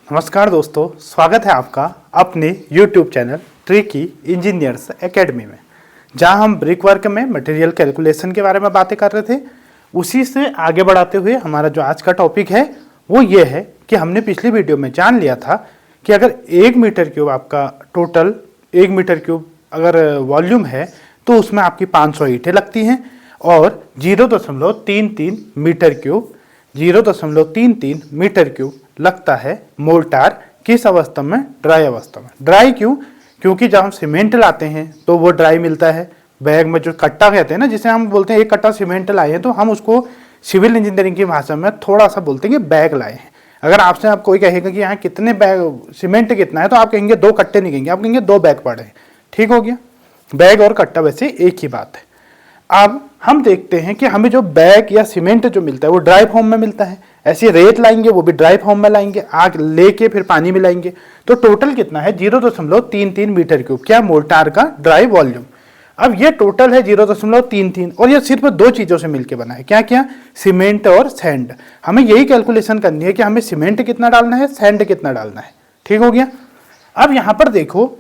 नमस्कार दोस्तों, स्वागत है आपका अपने YouTube channel tricky engineers academy में, जहां हम ब्रिक वर्क में मटेरियल कैलकुलेशन के बारे में बातें कर रहे थे। उसी से आगे बढ़ाते हुए हमारा जो आज का टॉपिक है वो ये है कि हमने पिछली वीडियो में जान लिया था कि अगर 1 मीटर क्यूब आपका टोटल 1 मीटर क्यूब अगर वॉल्यूम है तो उसमें आपकी 500 ईंटें लगती हैं और 0.33 मीटर क्यूब 0.33 मीटर क्यूब लगता है मोर्टार। किस अवस्था में? ड्राई अवस्था में। ड्राई क्यों? क्योंकि जब हम सीमेंट लाते हैं तो वो ड्राई मिलता है। बैग में जो कट्टा कहते हैं ना, जिसे हम बोलते हैं 1 कट्टा सीमेंट लाए हैं, तो हम उसको सिविल इंजीनियरिंग की भाषा में थोड़ा सा बोलते हैं कि बैग लाए हैं। अगर आपसे आप कोई कहेगा कि यहाँ कितने बैग सीमेंट कितना है, तो आप कहेंगे 2 कट्टे नहीं कहेंगे, आप कहेंगे 2 बैग पड़े हैं। ठीक हो गया। बैग और कट्टा वैसे एक ही बात है। अब हम देखते हैं कि हमें जो बैग या सीमेंट जो मिलता है वो ड्राई फॉर्म में मिलता है। ऐसे रेत लाएंगे, वो भी ड्राई फॉर्म में लाएंगे, आग लेके फिर पानी मिलाएंगे। तो टोटल कितना है? 0.33 मीटर क्यूब। क्या? मोर्टार का ड्राई वॉल्यूम। अब ये टोटल है 0.33 और ये सिर्फ 2 चीजों से मिलकर बना है। क्या क्या? सीमेंट और सैंड। हमें यही कैलकुलेशन करनी है कि हमें सीमेंट कितना डालना है, सैंड कितना डालना है। ठीक हो गया। अब यहां पर देखो,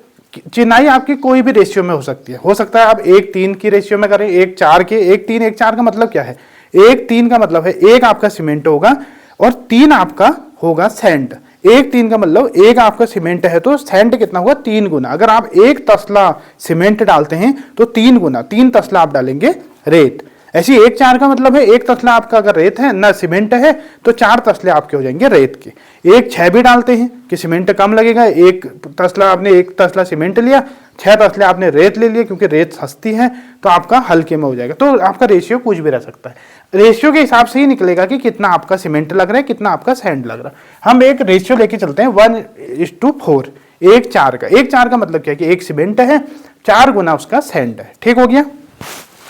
चिनाई आपकी कोई भी रेशियो में हो सकती है। हो सकता है आप 1:3 की रेशियो में करें, 1:4 के। 1:3 1:4 का मतलब क्या है? 1:3 का मतलब है 1 आपका सीमेंट होगा और 3 आपका होगा सैंड। 1:3 का मतलब 1 आपका सीमेंट है तो सैंड कितना होगा? 3 गुना। अगर आप 1 तसला सीमेंट डालते हैं तो 3 गुना, 3 तसला आप डालेंगे रेत। ऐसी 1:4 का मतलब है 1 तसला आपका अगर रेत है ना सीमेंट है तो 4 तसले आपके हो जाएंगे रेत के। 1:6 भी डालते हैं कि सीमेंट कम लगेगा। 1 तसला आपने 1 तसला सीमेंट लिया, 6 तसले आपने रेत ले लिया, क्योंकि रेत सस्ती है तो आपका हल्के में हो जाएगा। तो आपका रेशियो कुछ भी रह सकता है। रेशियो के हिसाब से ही निकलेगा कि कितना आपका सीमेंट लग रहा है, कितना आपका सैंड लग रहा है। हम एक रेशियो लेके चलते हैं 1:4, 1:4 का। 1:4 का मतलब क्या है कि 1 सीमेंट है, 4 गुना उसका सैंड है। ठीक हो गया।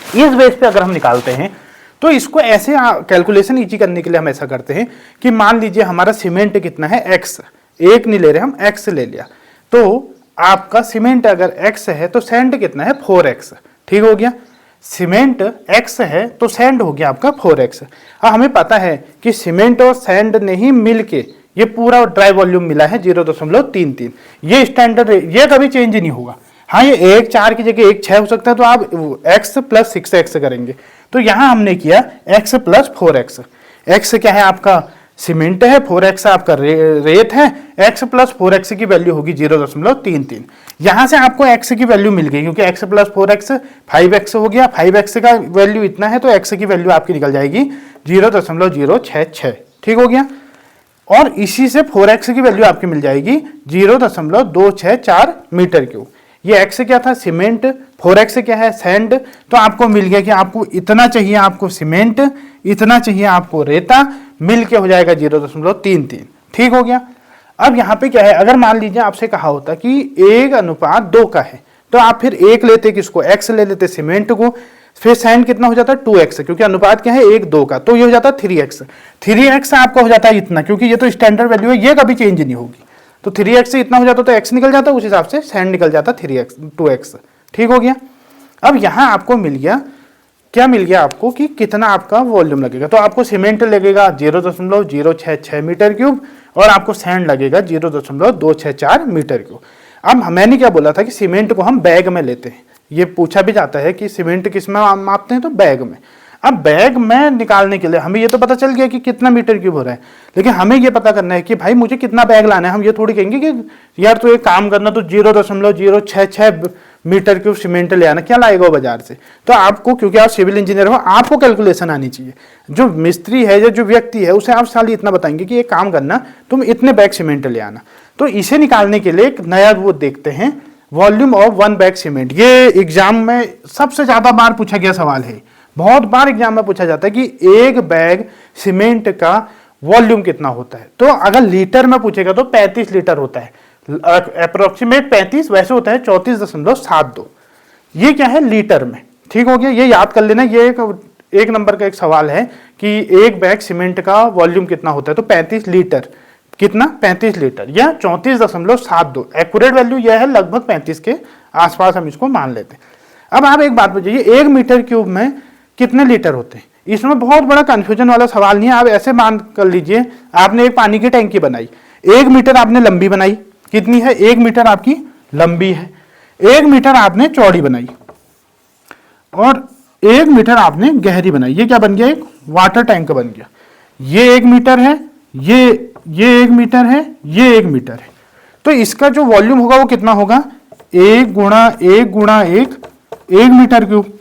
इस बेस पे अगर हम निकालते हैं तो इसको ऐसे कैलकुलेशन इजी करने के लिए हम ऐसा करते हैं कि मान लीजिए हमारा सीमेंट कितना है? x। 1 नहीं ले रहे हम, x ले लिया। तो आपका सीमेंट अगर x है तो सैंड कितना है? 4x। ठीक हो गया। सीमेंट x है तो सैंड हो गया आपका 4x। अब हमें पता है कि सीमेंट और सैंड ने ही मिलके ये पूरा ड्राई वॉल्यूम मिला है 0.33। ये स्टैंडर्ड, ये कभी चेंज नहीं होगा। हाँ, ये 1:4 की जगह 1:6 हो सकता है, तो आप x + 6x करेंगे। तो यहां हमने किया x + 4x। x क्या है? आपका सीमेंट है, 4x आपका रेत है। x + 4x की वैल्यू होगी 0.33। यहां से आपको x की वैल्यू मिल गई, क्योंकि x + 4x 5x हो गया। 5x का वैल्यू इतना है तो x की वैल्यू आपकी निकल जाएगी 0.066। ठीक हो गया। और इसी से 4x की वैल्यू आपकी मिल जाएगी 0.264 मीटर क्यूब। ये x क्या था? सीमेंट। 4x क्या है? सैंड। तो आपको मिल गया कि आपको इतना चाहिए, आपको सीमेंट, इतना चाहिए आपको रेता, मिलके हो जाएगा 0.33। ठीक हो गया। अब यहाँ पे क्या है? अगर मान लीजिए आपसे कहा होता कि 1:2 का है, तो आप फिर 1 लेते, किसको? x ले लेते सीमेंट को। फिर सैंड कितना हो जाता है? 2x, क्योंकि अनुपात क्या है? 1:2 का। तो ये हो जाता है 3x। 3x आपका हो जाता है इतना, क्योंकि ये तो स्टैंडर्ड वैल्यू है, ये कभी चेंज नहीं होगी। तो 3x से इतना हो जाता तो x निकल जाता, उस हिसाब से सैंड निकल जाता 2x। ठीक हो गया। अब यहां आपको मिल गया, क्या मिल गया आपको कि कितना आपका वॉल्यूम लगेगा। तो आपको सीमेंट लगेगा 0.066 मीटर क्यूब और आपको सैंड लगेगा 0.264 मीटर क्यूब। अब मैंने क्या बोला था कि सीमेंट को हम बैग में लेते हैं। ये पूछा भी जाता है कि सीमेंट किस में मापते हैं, तो बैग में। अब बैग में निकालने के लिए हमें ये तो पता चल गया कि कितना मीटर क्यूब हो रहा है, लेकिन हमें ये पता करना है कि भाई मुझे कितना बैग लाना है। हम ये थोड़ी कहेंगे कि यार तो एक काम करना, तो 0.066 मीटर क्यूब सीमेंट ले आना। क्या लाएगा वो बाजार से? तो आपको, क्योंकि आप सिविल इंजीनियर हो, आपको कैलकुलेशन आनी चाहिए। जो मिस्त्री है या जो व्यक्ति है उसे आप साल इतना बताएंगे कि एक काम करना, तुम इतने बैग सीमेंट ले आना। तो इसे निकालने के लिए एक नया वो देखते हैं, वॉल्यूम ऑफ 1 बैग सीमेंट। ये एग्जाम में सबसे ज्यादा बार पूछा गया सवाल है। बहुत बार एग्जाम में पूछा जाता है कि 1 बैग सीमेंट का वॉल्यूम कितना होता है। तो अगर लीटर में पूछेगा तो 35 लीटर होता है, अप्रोक्सीमेट 35, वैसे होता है 34.72। ये क्या है? लीटर में। ठीक हो गया। ये याद कर लेना। ये एक नंबर का एक सवाल है कि 1 बैग सीमेंट का वॉल्यूम कितना होता है, तो 35 लीटर। कितना? 35 लीटर या 34.72। एक्यूरेट वैल्यू यह है, लगभग 35 के आसपास हम इसको मान लेते हैं। अब आप एक बात बताइए, 1 मीटर क्यूब में कितने लीटर होते हैं? इसमें बहुत बड़ा कंफ्यूजन वाला सवाल नहीं है। आप ऐसे मान कर लीजिए, आपने एक पानी की टैंकी बनाई, 1 मीटर आपने लंबी बनाई, कितनी है 1 मीटर आपकी लंबी है, 1 मीटर आपने चौड़ी बनाई और 1 मीटर आपने गहरी बनाई। ये क्या बन गया, एक वाटर टैंक बन गया। ये 1 मीटर है, ये 1 मीटर है, ये 1 मीटर है। तो इसका जो वॉल्यूम होगा वो कितना होगा, 1 गुणा 1 गुणा 1 मीटर क्यूब।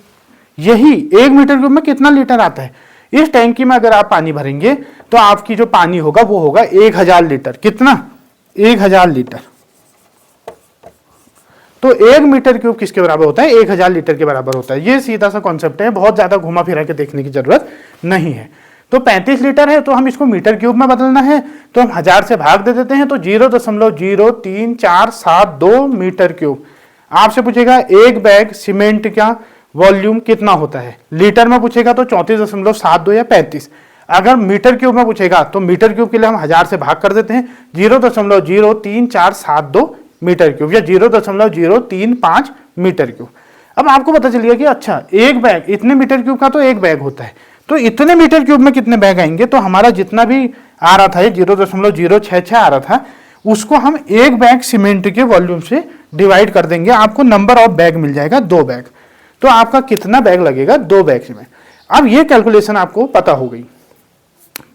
यही 1 मीटर क्यूब में कितना लीटर आता है। इस टैंकी में अगर आप पानी भरेंगे तो आपकी जो पानी होगा वो होगा 1000 लीटर। कितना, 1000 लीटर। तो 1 मीटर क्यूब किसके बराबर होता है, 1000 लीटर के बराबर होता है। ये सीधा सा कॉन्सेप्ट है, बहुत ज्यादा घुमा फिरा के देखने की जरूरत नहीं है। तो 35 लीटर है तो हम इसको मीटर क्यूब में बदलना है, तो हम 1000 से भाग दे देते हैं, तो 0.03472 मीटर क्यूब। आपसे पूछेगा एक बैग सीमेंट का वॉल्यूम कितना होता है, लीटर में पूछेगा तो 34.72 या 35। अगर मीटर क्यूब में पूछेगा तो मीटर क्यूब के लिए हम 1000 से भाग कर देते हैं, 0.03472 मीटर क्यूब या 0.035 मीटर क्यूब। अब आपको पता चलिए कि अच्छा एक बैग इतने मीटर क्यूब का तो एक बैग होता है, तो इतने मीटर क्यूब में कितने बैग आएंगे। तो हमारा जितना भी आ रहा था 0.066 आ रहा था, उसको हम एक बैग सीमेंट के वॉल्यूम से डिवाइड कर देंगे, आपको नंबर ऑफ बैग मिल जाएगा 2 बैग। तो आपका कितना बैग लगेगा, 2 बैग सीमेंट। अब ये कैलकुलेशन आपको पता हो गई।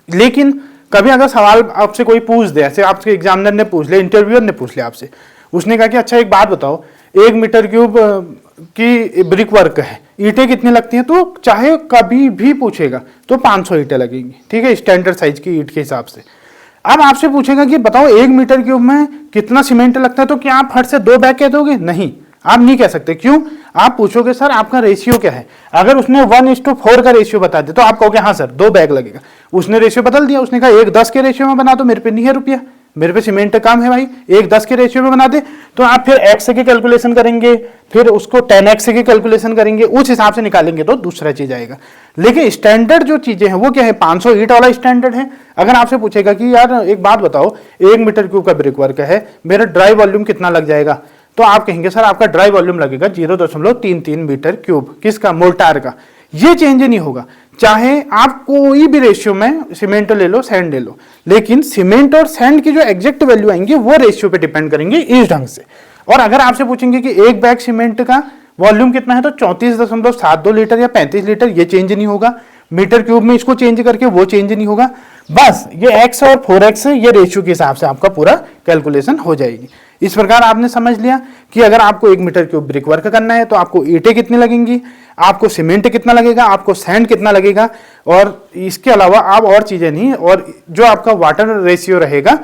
लेकिन कभी अगर सवाल आपसे कोई पूछ दे, ऐसे आपके एग्जामिनर ने पूछ लिया, इंटरव्यूअर ने पूछ लिया आपसे, उसने कहा कि अच्छा एक बात बताओ, 1 मीटर क्यूब की ब्रिक वर्क है, ईंटें कितनी लगती हैं, तो चाहे कभी भी पूछेगा तो 500 ईंटें लगेंगी, ठीक है, स्टैंडर्ड साइज की ईंट के हिसाब से। अब आपसे पूछेगा कि बताओ 1 मीटर क्यूब में कितना सीमेंट लगता है, तो क्या आप फट से 2 बैग कह दोगे, नहीं, आप नहीं कह सकते। क्यों, आप पूछोगे सर आपका रेशियो क्या है। अगर उसने 1:4 का रेशियो बता दिया तो आप कहोगे हाँ सर 2 बैग लगेगा। उसने रेशियो बदल दिया, उसने कहा 1:10 के रेशियो में बना दो, मेरे पे नहीं है रुपया, मेरे पे सीमेंट कम है भाई, 1:10 के रेशियो में बना दे, तो आप फिर x की कैलकुलेशन करेंगे, फिर उसको 10x की कैलकुलेशन करेंगे, उस हिसाब से निकालेंगे तो दूसरा चीज आएगा। लेकिन स्टैंडर्ड जो चीजें हैं वो क्या है, 500 ईंट वाला स्टैंडर्ड है। अगर आपसे पूछेगा कि यार एक बात बताओ, 1 मीटर क्यूब का ब्रिक वर्क है, मेरा ड्राई वॉल्यूम कितना लग जाएगा, तो आप कहेंगे सर आपका ड्राई वॉल्यूम लगेगा 0.33 मीटर क्यूब, किसका, मोर्टार का। ये चेंज नहीं होगा, चाहे आप कोई भी रेशियो में सीमेंट ले लो, सैंड ले लो, लेकिन सीमेंट और सैंड की जो एग्जैक्ट वैल्यू आएंगे वो रेशियो पे डिपेंड करेंगे इस ढंग से। और अगर आपसे पूछेंगे कि एक बैग सीमेंट का वॉल्यूम कितना है, तो 34.72 लीटर या 35 लीटर, ये चेंज नहीं होगा। मीटर क्यूब में इसको चेंज करके वो चेंज नहीं होगा। बस ये x और 4x ये रेशियो के हिसाब से आपका पूरा कैलकुलेशन हो जाएगी। इस प्रकार आपने समझ लिया कि अगर आपको 1 मीटर क्यूब ब्रिक वर्क करना है तो आपको ईंटें कितनी लगेंगी, आपको सीमेंट कितना लगेगा, आपको सैंड कितना लगेगा, और इसके अलावा आप और चीजें नहीं, और जो आपका वाटर रेशियो रहेगा,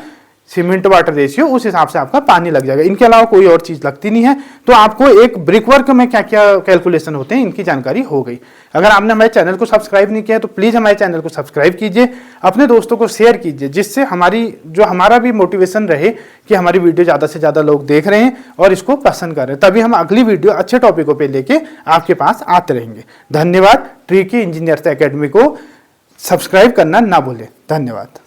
सीमेंट वाटर रेशियो, उस हिसाब से आपका पानी लग जाएगा। इनके अलावा कोई और चीज लगती नहीं है। तो आपको एक ब्रिक वर्क में क्या क्या कैलकुलेशन होते हैं इनकी जानकारी हो गई। अगर आपने हमारे चैनल को सब्सक्राइब नहीं किया तो प्लीज हमारे चैनल को सब्सक्राइब कीजिए, अपने दोस्तों को शेयर कीजिए, जिससे हमारा भी मोटिवेशन रहे कि हमारी वीडियो ज्यादा से ज्यादा लोग देख रहे हैं और इसको पसंद कर रहे हैं, तभी हम अगली वीडियो अच्छे टॉपिकों पर लेके आपके पास आते रहेंगे। धन्यवाद। ट्रिकी इंजीनियर्स एकेडमी को सब्सक्राइब करना ना भूलें। धन्यवाद।